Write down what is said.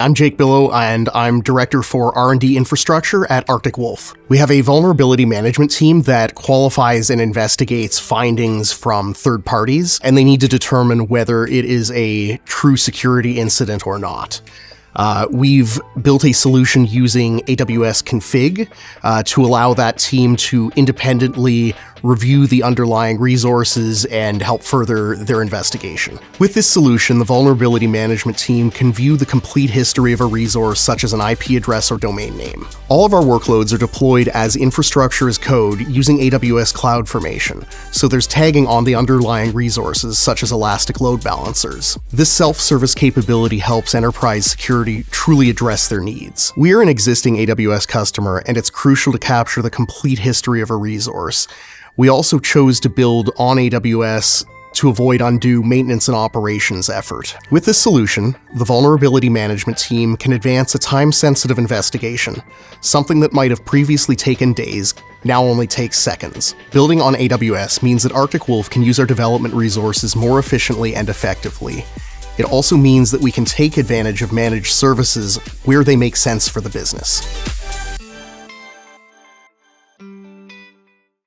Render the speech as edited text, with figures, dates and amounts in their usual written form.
I'm Jake Billow, and I'm Director for R&D Infrastructure at Arctic Wolf. We have a vulnerability management team that qualifies and investigates findings from third parties, and they need to determine whether it is a true security incident or not. We've built a solution using AWS Config to allow that team to independently review the underlying resources and help further their investigation. With this solution, the vulnerability management team can view the complete history of a resource, such as an IP address or domain name. All of our workloads are deployed as infrastructure as code using AWS CloudFormation, so there's tagging on the underlying resources, such as elastic load balancers. This self-service capability helps enterprise security truly address their needs. We are an existing AWS customer, and it's crucial to capture the complete history of a resource. We also chose to build on AWS to avoid undue maintenance and operations effort. With this solution, the vulnerability management team can advance a time-sensitive investigation. Something that might have previously taken days now only takes seconds. Building on AWS means that Arctic Wolf can use our development resources more efficiently and effectively. It also means that we can take advantage of managed services where they make sense for the business.